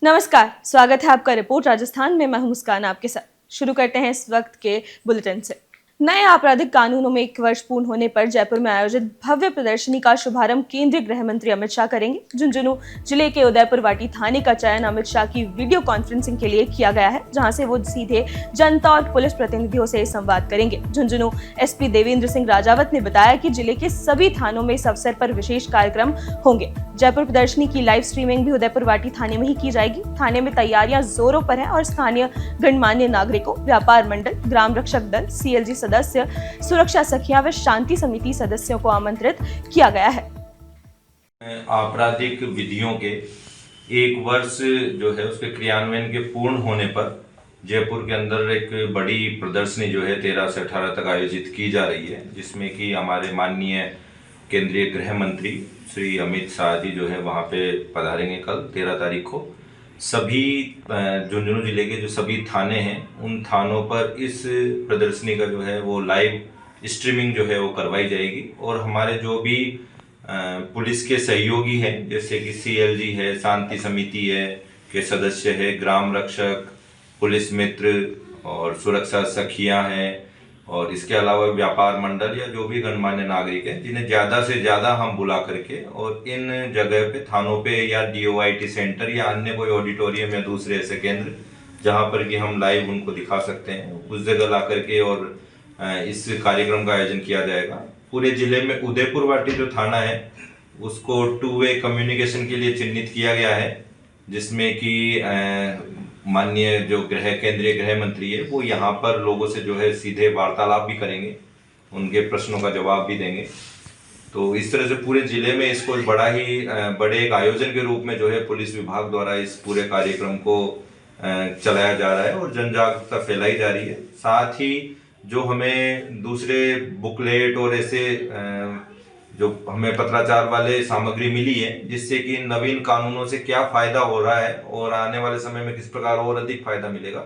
नमस्कार, स्वागत है आपका रिपोर्ट राजस्थान में। मैं हूं मुस्कान आपके साथ। शुरू करते हैं इस वक्त के बुलेटिन से। नए आपराधिक कानूनों में 1 वर्ष पूर्ण होने पर जयपुर में आयोजित भव्य प्रदर्शनी का शुभारंभ केंद्रीय गृह मंत्री अमित शाह करेंगे। झुंझुनू जिले के उदयपुर वाटी थाने का चयन अमित शाह की वीडियो कॉन्फ्रेंसिंग के लिए किया गया है, जहां से वो सीधे जनता और पुलिस प्रतिनिधियों से संवाद करेंगे। झुंझुनू एसपी देवेंद्र सिंह राजावत ने बताया कि जिले के सभी थानों में इस अवसर पर विशेष कार्यक्रम होंगे। जयपुर प्रदर्शनी की लाइव स्ट्रीमिंग भी उदयपुर वाटी थाने में ही की जाएगी। थाने में तैयारियां जोरों पर है और स्थानीय गणमान्य नागरिकों, व्यापार मंडल, ग्राम रक्षक दल, सीएलजी सदस्य, सुरक्षा सखियां व शांति समिति सदस्यों को आमंत्रित किया गया है। आपराधिक विधियों के 1 वर्ष जो है उसके क्रियान्वयन के पूर्ण होने पर जयपुर के अंदर एक बड़ी प्रदर्शनी जो है 13 से 18 तक आयोजित की जा रही है, जिसमें कि हमारे माननीय केंद्रीय गृह मंत्री श्री अमित शाह जी जो है वहाँ पे पधारेंगे कल 13 तारीख को। सभी झुंझुनू जिले के जो सभी थाने हैं उन थानों पर इस प्रदर्शनी का जो है वो लाइव स्ट्रीमिंग जो है वो करवाई जाएगी। और हमारे जो भी पुलिस के सहयोगी हैं, जैसे कि सीएलजी है, शांति समिति है के सदस्य है, ग्राम रक्षक, पुलिस मित्र और सुरक्षा सखियां हैं, और इसके अलावा व्यापार मंडल या जो भी गणमान्य नागरिक हैं, जिन्हें ज़्यादा से ज़्यादा हम बुला करके और इन जगह पे थानों पे या डीओआईटी सेंटर या अन्य कोई ऑडिटोरियम या दूसरे ऐसे केंद्र जहाँ पर कि हम लाइव उनको दिखा सकते हैं, उस जगह ला करके और इस कार्यक्रम का आयोजन किया जाएगा। पूरे जिले में उदयपुर वाटी जो थाना है उसको 2 वे कम्युनिकेशन के लिए चिन्हित किया गया है, जिसमें कि माननीय जो केंद्रीय गृह मंत्री है वो यहाँ पर लोगों से जो है सीधे वार्तालाप भी करेंगे, उनके प्रश्नों का जवाब भी देंगे। तो इस तरह से पूरे जिले में इसको बड़े एक आयोजन के रूप में जो है पुलिस विभाग द्वारा इस पूरे कार्यक्रम को चलाया जा रहा है और जन जागरूकता फैलाई जा रही है। साथ ही जो हमें दूसरे बुकलेट और ऐसे जो हमें पत्राचार वाले सामग्री मिली है, जिससे कि नवीन कानूनों से क्या फायदा हो रहा है और आने वाले समय में किस प्रकार और अधिक फायदा मिलेगा,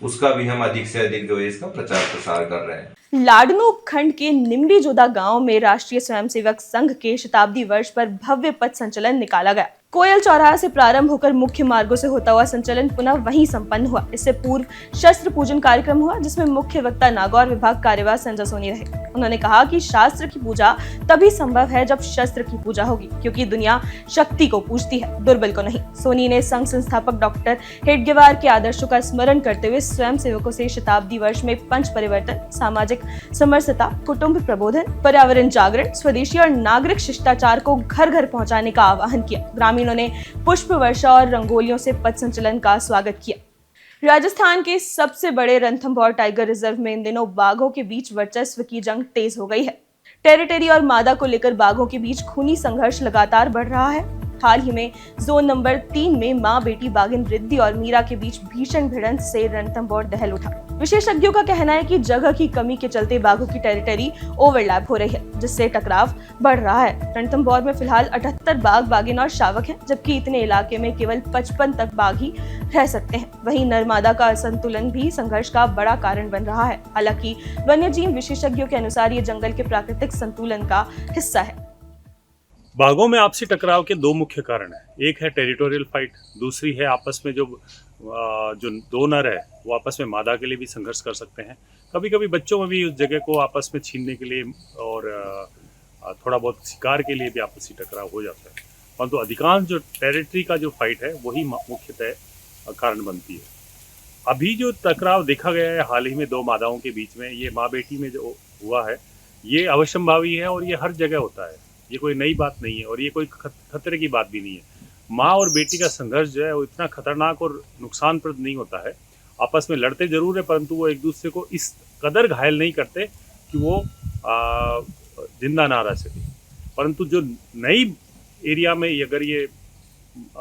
उसका भी हम अधिक से अधिक जो है इसका प्रचार प्रसार कर रहे हैं। लाडनू उपखंड के निम्बी जोधा गांव में राष्ट्रीय स्वयंसेवक संघ के शताब्दी वर्ष पर भव्य पथ संचलन निकाला गया। कोयल चौराहा से प्रारंभ होकर मुख्य मार्गों से होता हुआ संचलन पुनः वहीं संपन्न हुआ। इससे पूर्व शस्त्र पूजन कार्यक्रम हुआ, जिसमें मुख्य वक्ता नागौर विभाग कार्यवाह संजय सोनी रहे। उन्होंने कहा कि शास्त्र की पूजा तभी संभव है जब शस्त्र की पूजा होगी, क्योंकि दुनिया शक्ति को पूजती है, दुर्बल को नहीं। सोनी ने संघ संस्थापक डॉक्टर हेडगेवार के आदर्शों का स्मरण करते हुए स्वयं सेवकों से शताब्दी वर्ष में पंच परिवर्तन, सामाजिक समरसता, कुटुंब प्रबोधन, पर्यावरण जागरण, स्वदेशी और नागरिक शिष्टाचार को घर घर पहुंचाने का आह्वान किया। ग्रामीणों ने पुष्प वर्षा और रंगोलियों से पथ संचलन का स्वागत किया। राजस्थान के सबसे बड़े रणथंभौर टाइगर रिजर्व में इन दिनों बाघों के बीच वर्चस्व की जंग तेज हो गई है। टेरिटरी और मादा को लेकर बाघों के बीच खूनी संघर्ष लगातार बढ़ रहा है। हाल ही में जोन नंबर 3 में मां बेटी बाघिन रिद्धि और मीरा के बीच भीषण भिड़ंत से रणथंभौर दहल उठा। विशेषज्ञों का कहना है कि जगह की कमी के चलते बाघों की टेरिटरी ओवरलैप हो रही है, जिससे टकराव बढ़ रहा है। रणथंभौर में फिलहाल 78 बाघ, बाघिन और शावक हैं, जबकि इतने इलाके में केवल 55 तक बाघ ही रह सकते हैं। वहीं नर-मादा का असंतुलन भी संघर्ष का बड़ा कारण बन रहा है। हालांकि वन्यजीव विशेषज्ञों के अनुसार ये जंगल के प्राकृतिक संतुलन का हिस्सा है। बाघों में आपसी टकराव के 2 मुख्य कारण हैं। एक है टेरिटोरियल फाइट, दूसरी है आपस में जो 2 नर है वो आपस में मादा के लिए भी संघर्ष कर सकते हैं। कभी कभी बच्चों में भी उस जगह को आपस में छीनने के लिए और थोड़ा बहुत शिकार के लिए भी आपसी टकराव हो जाता है। परंतु अधिकांश जो टेरिटरी का जो फाइट है वही मुख्यतः कारण बनती है। अभी जो टकराव देखा गया है हाल ही में 2 मादाओं के बीच में, ये माँ बेटी में जो हुआ है ये अवश्यंभावी है और ये हर जगह होता है। ये कोई नई बात नहीं है और ये कोई खतरे की बात भी नहीं है। माँ और बेटी का संघर्ष जो है वो इतना खतरनाक और नुकसानप्रद नहीं होता है। आपस में लड़ते जरूर है, परंतु वो एक दूसरे को इस कदर घायल नहीं करते कि वो जिंदा ना रह सके। परंतु जो नई एरिया में अगर ये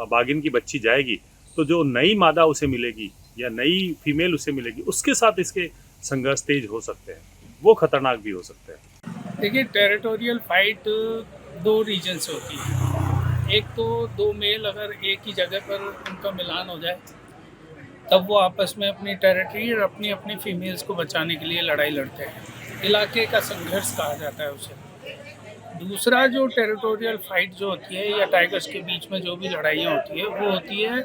बाघिन की बच्ची जाएगी तो जो नई मादा उसे मिलेगी या नई फीमेल उसे मिलेगी, उसके साथ इसके संघर्ष तेज हो सकते हैं, वो खतरनाक भी हो सकते हैं। देखिए, टेरिटोरियल फाइट 2 रीजन से होती है। एक तो 2 मेल अगर एक ही जगह पर उनका मिलान हो जाए तब वो आपस में अपनी टेरिटरी और अपनी अपनी फीमेल्स को बचाने के लिए लड़ाई लड़ते हैं। इलाके का संघर्ष कहा जाता है उसे। दूसरा जो टेरिटोरियल फाइट जो होती है या टाइगर्स के बीच में जो भी लड़ाइयाँ होती है वो होती है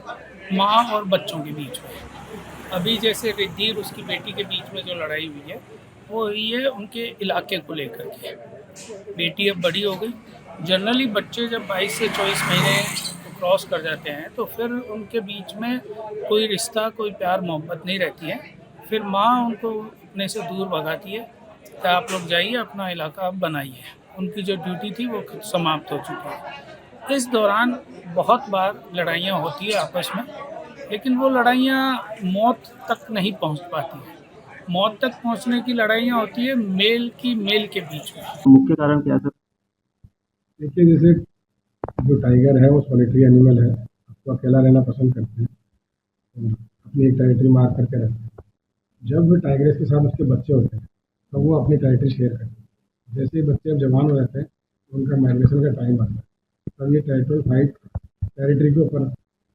माँ और बच्चों के बीच में। अभी जैसे रिद्धि और उसकी बेटी के बीच में जो लड़ाई हुई है वो हुई है उनके इलाके को लेकर के। बेटी अब बड़ी हो गई। जनरली बच्चे जब 22 से 24 महीने क्रॉस कर जाते हैं तो फिर उनके बीच में कोई रिश्ता, कोई प्यार मोहब्बत नहीं रहती है। फिर माँ उनको अपने से दूर भगाती है कि आप लोग जाइए, अपना इलाका आप बनाइए। उनकी जो ड्यूटी थी वो समाप्त हो चुकी है। इस दौरान बहुत बार लड़ाइयाँ होती है आपस में, लेकिन वो लड़ाइयाँ मौत तक नहीं पहुंच पाती है। मौत तक पहुंचने की लड़ाइयाँ होती है मेल के बीच में। मुख्य कारण क्या सर? देखिए, जैसे जो टाइगर है वो सॉलिटरी एनिमल है, उसको अकेला रहना पसंद करते हैं और अपनी एक टेरिटरी मार्क करके रहते हैं। जब टाइगर्स के साथ उसके बच्चे होते हैं तो वो अपनी टेरिटरी शेयर करते हैं। जैसे ही बच्चे अब जवान हो जाते हैं तो उनका माइग्रेशन का टाइम आता है, तब ये टेरिटोरियल फाइट टेरिटरी के ऊपर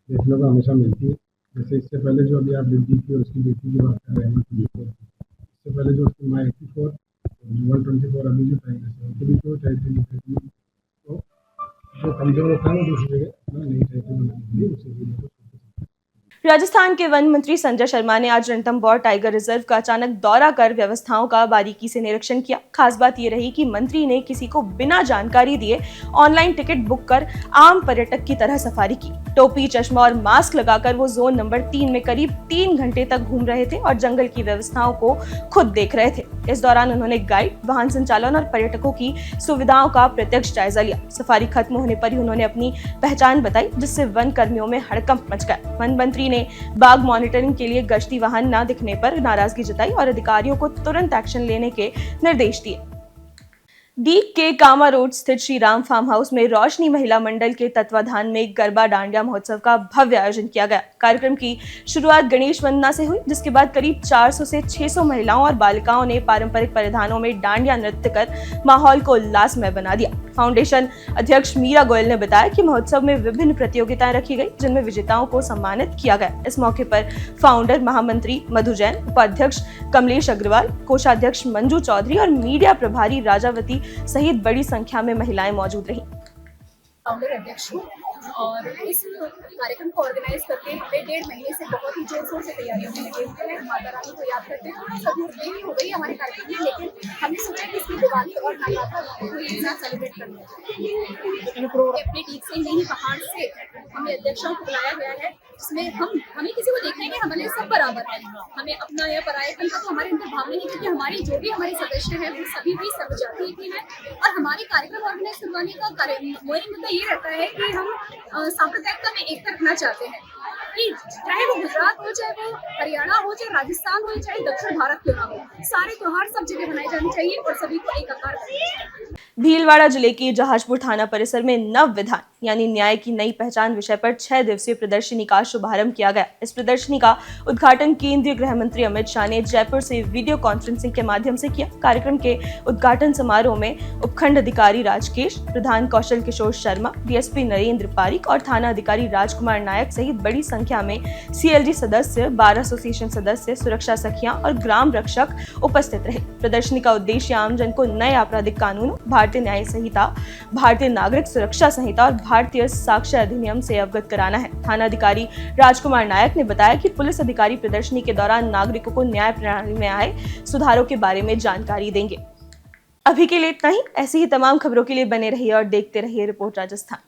देखने को हमेशा मिलती है। जैसे इससे पहले जो अभी आप दिल्ली की और उसकी बेटी की बात कर रहे हैं, इससे पहले जो उसकी माँ 84 और 124 अभी जो टाइगर्स है उनके बीच में टेरिटरी निकलती है। तो जो कमजोर होता है वो दूसरी जगह अपना नई टेरिटरी बनाने के लिए उसे भी राजस्थान के वन मंत्री संजय शर्मा ने आज रणथंभौर टाइगर रिजर्व का अचानक दौरा कर व्यवस्थाओं का बारीकी से निरीक्षण किया। खास बात यह रही कि मंत्री ने किसी को बिना जानकारी दिए ऑनलाइन टिकट बुक कर आम पर्यटक की तरह सफारी की। टोपी, चश्मा और मास्क लगाकर वो जोन नंबर 3 में करीब 3 घंटे तक घूम रहे थे और जंगल की व्यवस्थाओं को खुद देख रहे थे। इस दौरान उन्होंने गाइड, वाहन संचालन और पर्यटकों की सुविधाओं का प्रत्यक्ष जायजा लिया। सफारी खत्म होने पर ही उन्होंने अपनी पहचान बताई, जिससे वन कर्मियों में हड़कंप मच गया। वन मंत्री ने बाघ मॉनिटरिंग के लिए गश्ती वाहन न दिखने पर नाराजगी जताई और अधिकारियों को तुरंत एक्शन लेने के निर्देश दिए। दीग के कामा रोड स्थित श्री राम फार्म हाउस में रोशनी महिला मंडल के तत्वाधान में गरबा डांडिया महोत्सव का भव्य आयोजन किया गया। कार्यक्रम की शुरुआत गणेश वंदना से हुई, जिसके बाद करीब 400 से 600 महिलाओं और बालिकाओं ने पारंपरिक परिधानों में डांडिया नृत्य कर माहौल को उल्लासमय बना दिया। फाउंडेशन अध्यक्ष मीरा गोयल ने बताया कि महोत्सव में विभिन्न प्रतियोगिताएं रखी गई, जिनमें विजेताओं को सम्मानित किया गया। इस मौके पर फाउंडर महामंत्री मधु जैन, उपाध्यक्ष कमलेश अग्रवाल, कोषाध्यक्ष मंजू चौधरी और मीडिया प्रभारी राजावती सहित बड़ी संख्या में महिलाएं मौजूद रहीं। फाउंडर अध्यक्ष हूँ और इस कार्यक्रम को ऑर्गेनाइज करके हमें 1.5 महीने से बहुत ही जोर शोर से तैयारियों में लगे हुए हैं। माता रानी को याद करते हैं। थोड़ा सा देरी हो गई हमारे कार्यक्रम में, लेकिन हमने सोचा कि इसकी दिवाली और नवरात्र को एक साथ सेलिब्रेट करना है। अपने टीम से नहीं, पहाड़ से हमें अध्यक्षों को बुलाया गया है, जिसमें हमें किसी को देखने के हमारे सब बराबर है। हमें अपना या परायापन का तो हमारे अंदर भाव नहीं, क्योंकि हमारे जो भी हमारे सदस्य हैं वो सभी भी सर्वजातीय भी हैं। और हमारे कार्यक्रम ऑर्गेनाइज करवाने का मेन मुद्दा ये रहता है कि हम सांप्रदायिकता में एकता रखना चाहते हैं कि चाहे वो गुजरात हो, चाहे वो हरियाणा हो, चाहे राजस्थान हो, चाहे दक्षिण भारत क्यों ना हो, सारे त्योहार सब जगह मनाए जाने चाहिए और सभी को एकाकार करना चाहिए। भीलवाड़ा जिले के जहाजपुर थाना परिसर में नव विधान यानी न्याय की नई पहचान विषय पर 6 दिवसीय प्रदर्शनी का शुभारंभ किया गया। इस प्रदर्शनी का उद्घाटन केंद्रीय गृह मंत्री अमित शाह ने जयपुर से वीडियो कॉन्फ्रेंसिंग के माध्यम से किया। कार्यक्रम के उद्घाटन समारोह में उपखंड अधिकारी राजकेश, प्रधान कौशल किशोर शर्मा, डीएसपी नरेंद्र पारिक और थाना अधिकारी राजकुमार नायक सहित बड़ी संख्या में सीएलजी सदस्य, बार एसोसिएशन सदस्य, सुरक्षा सखियां और ग्राम रक्षक उपस्थित रहे। प्रदर्शनी का उद्देश्य आमजन को नए आपराधिक कानूनों, भारतीय न्याय संहिता, भारतीय नागरिक सुरक्षा संहिता और भारतीय साक्ष्य अधिनियम से अवगत कराना है। थाना अधिकारी राजकुमार नायक ने बताया कि पुलिस अधिकारी प्रदर्शनी के दौरान नागरिकों को न्याय प्रणाली में आए सुधारों के बारे में जानकारी देंगे। अभी के लिए इतना ही। ऐसी ही तमाम खबरों के लिए बने रहिए और देखते रहिए रिपोर्ट राजस्थान।